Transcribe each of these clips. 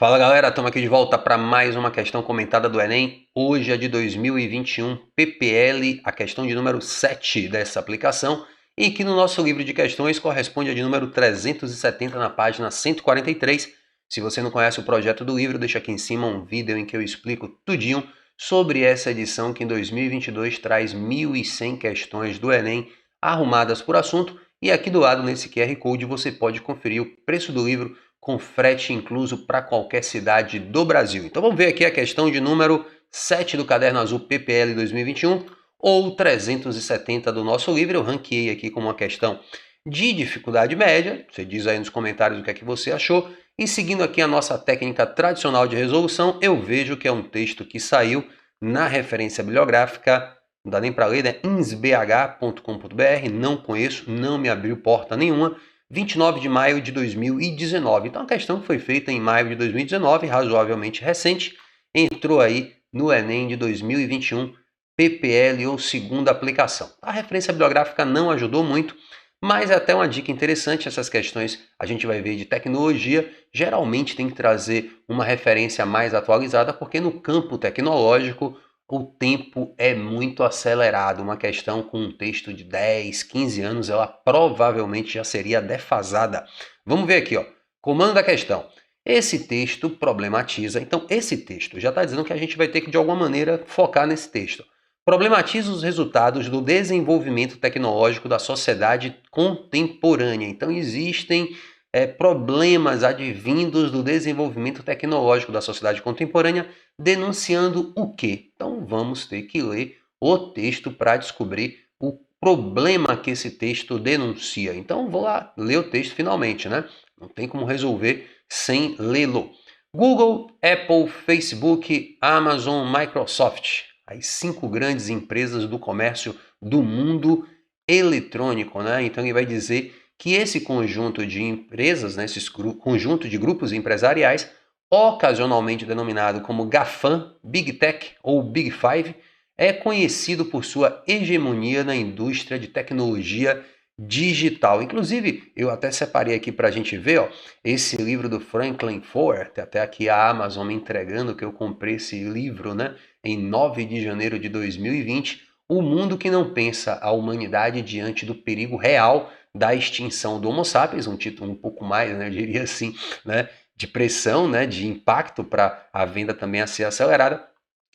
Fala galera, estamos aqui de volta para mais uma questão comentada do Enem. Hoje é de 2021, PPL, a questão de número 7 dessa aplicação, e que no nosso livro de questões corresponde a de número 370 na página 143. Se você não conhece o projeto do livro, deixa aqui em cima um vídeo em que eu explico tudinho sobre essa edição que em 2022 traz 1.100 questões do Enem arrumadas por assunto. E aqui do lado, nesse QR Code, você pode conferir o preço do livro com frete incluso para qualquer cidade do Brasil. Então vamos ver aqui a questão de número 7 do Caderno Azul PPL 2021 ou 370 do nosso livro. Eu ranqueei aqui como uma questão de dificuldade média. Você diz aí nos comentários o que é que você achou. E seguindo aqui a nossa técnica tradicional de resolução, eu vejo que é um texto que saiu na referência bibliográfica, não dá nem para ler, né? insbh.com.br, não conheço, não me abriu porta nenhuma. 29 de maio de 2019. Então a questão que foi feita em maio de 2019, razoavelmente recente, entrou aí no Enem de 2021, PPL ou segunda aplicação. A referência bibliográfica não ajudou muito, mas é até uma dica interessante. Essas questões a gente vai ver de tecnologia, geralmente tem que trazer uma referência mais atualizada, porque no campo tecnológico o tempo é muito acelerado. Uma questão com um texto de 10, 15 anos, ela provavelmente já seria defasada. Vamos ver aqui, ó. Comando da questão. Esse texto problematiza. Então, esse texto já está dizendo que a gente vai ter que, de alguma maneira, focar nesse texto. Problematiza os resultados do desenvolvimento tecnológico da sociedade contemporânea. Então, existem problemas advindos do desenvolvimento tecnológico da sociedade contemporânea, denunciando o quê? Então vamos ter que ler o texto para descobrir o problema que esse texto denuncia. Então vou lá ler o texto finalmente, né? Não tem como resolver sem lê-lo. Google, Apple, Facebook, Amazon, Microsoft, as 5 grandes empresas do comércio do mundo eletrônico, né? Então ele vai dizer que esse conjunto de empresas, né, esse conjunto de grupos empresariais, ocasionalmente denominado como GAFAM, Big Tech ou Big Five, é conhecido por sua hegemonia na indústria de tecnologia digital. Inclusive, eu até separei aqui para a gente ver, ó, esse livro do Franklin Foer, tem até aqui a Amazon me entregando que eu comprei esse livro, né, em 9 de janeiro de 2020, O Mundo que Não Pensa, a Humanidade Diante do Perigo Real da Extinção do Homo sapiens, um título um pouco mais, né, eu diria assim, né, de pressão, né, de impacto para a venda também a ser acelerada.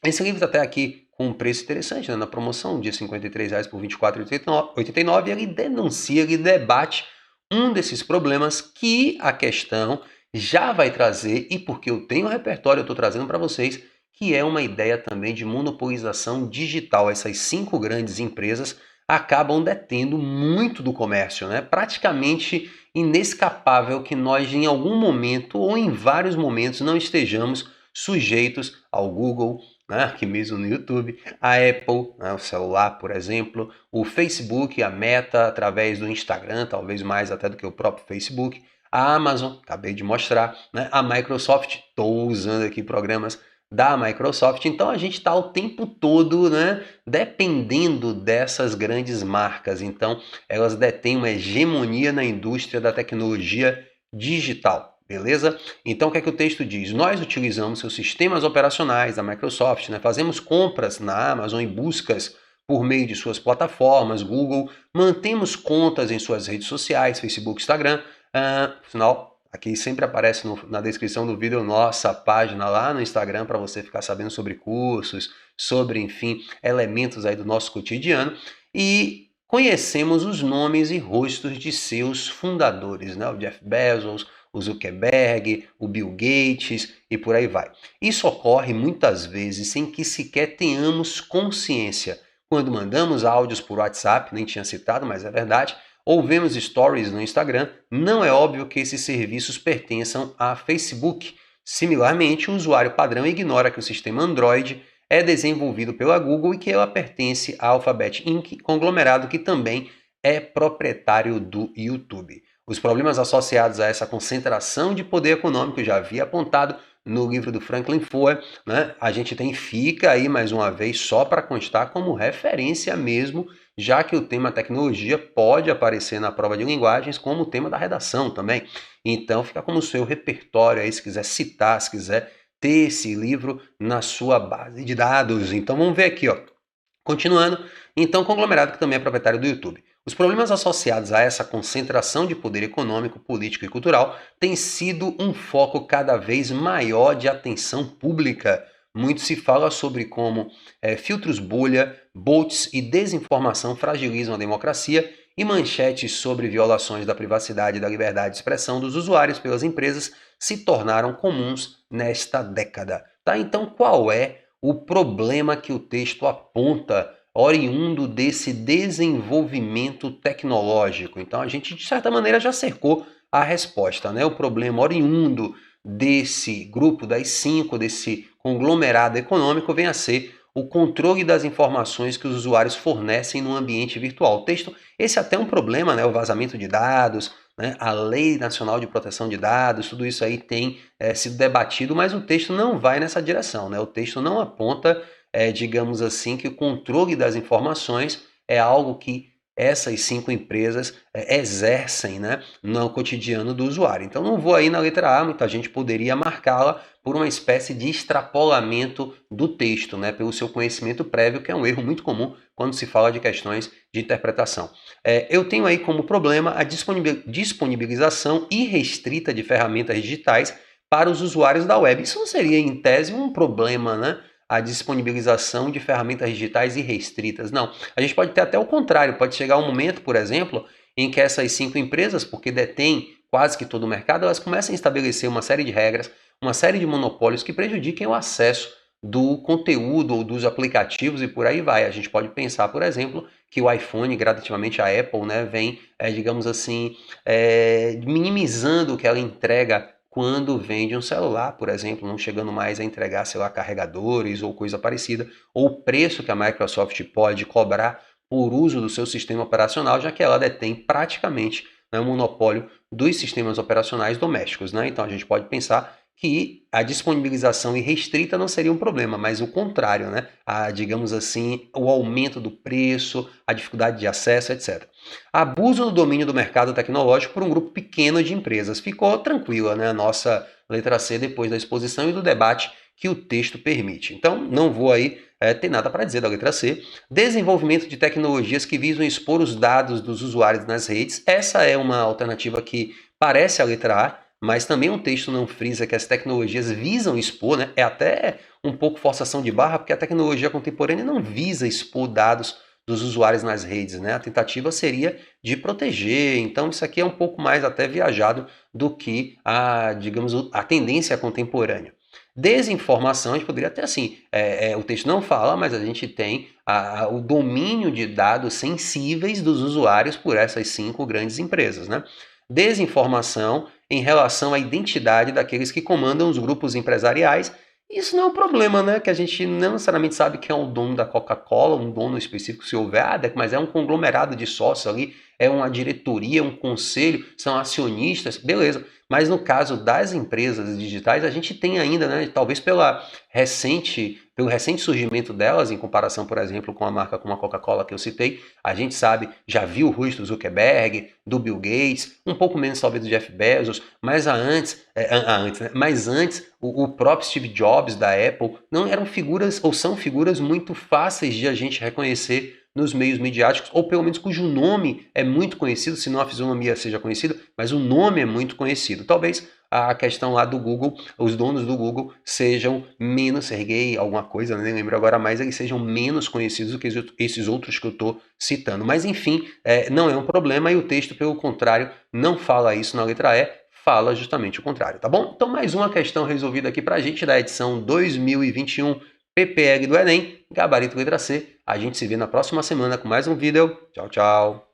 Esse livro está até aqui com um preço interessante, né, na promoção, de R$ 53,00 por R$ 24,89, e ele denuncia, ele debate um desses problemas que a questão já vai trazer, e porque eu tenho o repertório, eu estou trazendo para vocês, que é uma ideia também de monopolização digital. Essas 5 grandes empresas acabam detendo muito do comércio, né? Praticamente inescapável que nós em algum momento ou em vários momentos não estejamos sujeitos ao Google, né? Aqui mesmo no YouTube, a Apple, né? O celular, por exemplo, o Facebook, a Meta através do Instagram, talvez mais até do que o próprio Facebook, a Amazon, acabei de mostrar, né? A Microsoft, estou usando aqui programas da Microsoft. Então a gente está o tempo todo, né, dependendo dessas grandes marcas. Então elas detêm uma hegemonia na indústria da tecnologia digital, beleza? Então o que é que o texto diz? Nós utilizamos seus sistemas operacionais da Microsoft, né, fazemos compras na Amazon e buscas por meio de suas plataformas, Google, mantemos contas em suas redes sociais, Facebook, Instagram, afinal, aqui sempre aparece na descrição do vídeo nossa página lá no Instagram para você ficar sabendo sobre cursos, sobre, enfim, elementos aí do nosso cotidiano. E conhecemos os nomes e rostos de seus fundadores, né? O Jeff Bezos, o Zuckerberg, o Bill Gates e por aí vai. Isso ocorre muitas vezes sem que sequer tenhamos consciência. Quando mandamos áudios por WhatsApp, nem tinha citado, mas é verdade, ou vemos stories no Instagram, não é óbvio que esses serviços pertençam a Facebook. Similarmente, o usuário padrão ignora que o sistema Android é desenvolvido pela Google e que ela pertence à Alphabet Inc., conglomerado que também é proprietário do YouTube. Os problemas associados a essa concentração de poder econômico, já havia apontado, no livro do Franklin Foer, né? A gente fica aí mais uma vez só para constar como referência mesmo, já que o tema tecnologia pode aparecer na prova de linguagens como o tema da redação também. Então fica como seu repertório aí, se quiser citar, se quiser ter esse livro na sua base de dados. Então vamos ver aqui, ó. Continuando, então, conglomerado que também é proprietário do YouTube. Os problemas associados a essa concentração de poder econômico, político e cultural têm sido um foco cada vez maior de atenção pública. Muito se fala sobre como filtros bolha, bots e desinformação fragilizam a democracia e manchetes sobre violações da privacidade e da liberdade de expressão dos usuários pelas empresas se tornaram comuns nesta década. Tá? Então, qual é o problema que o texto aponta oriundo desse desenvolvimento tecnológico? Então a gente, de certa maneira, já cercou a resposta, né? O problema oriundo desse grupo das 5, desse conglomerado econômico, vem a ser o controle das informações que os usuários fornecem no ambiente virtual. O texto, esse é até um problema, né? O vazamento de dados, né? A Lei Nacional de Proteção de Dados, tudo isso aí tem sido debatido, mas o texto não vai nessa direção, né? O texto não aponta, digamos assim, que o controle das informações é algo que essas 5 empresas exercem, né, no cotidiano do usuário. Então não vou aí na letra A, muita gente poderia marcá-la por uma espécie de extrapolamento do texto, né, pelo seu conhecimento prévio, que é um erro muito comum quando se fala de questões de interpretação. Eu tenho aí como problema a disponibilização irrestrita de ferramentas digitais para os usuários da web. Isso não seria, em tese, um problema, né? A disponibilização de ferramentas digitais irrestritas. Não, a gente pode ter até o contrário, pode chegar um momento, por exemplo, em que essas 5 empresas, porque detêm quase que todo o mercado, elas começam a estabelecer uma série de regras, uma série de monopólios que prejudiquem o acesso do conteúdo ou dos aplicativos e por aí vai. A gente pode pensar, por exemplo, que o iPhone, gradativamente a Apple, né, vem, digamos assim, minimizando o que ela entrega quando vende um celular, por exemplo, não chegando mais a entregar, sei lá, carregadores ou coisa parecida, ou o preço que a Microsoft pode cobrar por uso do seu sistema operacional, já que ela detém praticamente, né, o monopólio dos sistemas operacionais domésticos, né? Então a gente pode pensar que a disponibilização irrestrita não seria um problema, mas o contrário, né? Digamos assim, o aumento do preço, a dificuldade de acesso, etc. Abuso do domínio do mercado tecnológico por um grupo pequeno de empresas. Ficou tranquila, né, a nossa letra C depois da exposição e do debate que o texto permite. Então, não vou aí ter nada para dizer da letra C. Desenvolvimento de tecnologias que visam expor os dados dos usuários nas redes. Essa é uma alternativa que parece a letra A, mas também o texto não frisa que as tecnologias visam expor, né? É até um pouco forçação de barra, porque a tecnologia contemporânea não visa expor dados dos usuários nas redes, né? A tentativa seria de proteger, então isso aqui é um pouco mais até viajado do que digamos, a tendência contemporânea. Desinformação, a gente poderia até assim, o texto não fala, mas a gente tem o domínio de dados sensíveis dos usuários por essas 5 grandes empresas, né? Desinformação em relação à identidade daqueles que comandam os grupos empresariais. Isso não é um problema, né? Que a gente não necessariamente sabe quem é o dono da Coca-Cola, um dono específico, se houver, mas é um conglomerado de sócios ali, é uma diretoria, um conselho, são acionistas, beleza. Mas no caso das empresas digitais, a gente tem ainda, né? Talvez pelo recente surgimento delas, em comparação, por exemplo, com a marca como a Coca-Cola que eu citei, a gente sabe, já viu o rosto do Zuckerberg, do Bill Gates, um pouco menos talvez do Jeff Bezos, mas né? Mas antes o próprio Steve Jobs da Apple não eram figuras ou são figuras muito fáceis de a gente reconhecer nos meios midiáticos, ou pelo menos cujo nome é muito conhecido, se não a fisionomia seja conhecida, mas o nome é muito conhecido. Talvez a questão lá do Google, os donos do Google sejam menos, Sergey, alguma coisa, nem lembro agora mais, eles sejam menos conhecidos do que esses outros que eu estou citando. Mas enfim, não é um problema e o texto, pelo contrário, não fala isso na letra E, fala justamente o contrário, tá bom? Então mais uma questão resolvida aqui pra gente da edição 2021 PPL do Enem, gabarito letra C. A gente se vê na próxima semana com mais um vídeo. Tchau, tchau!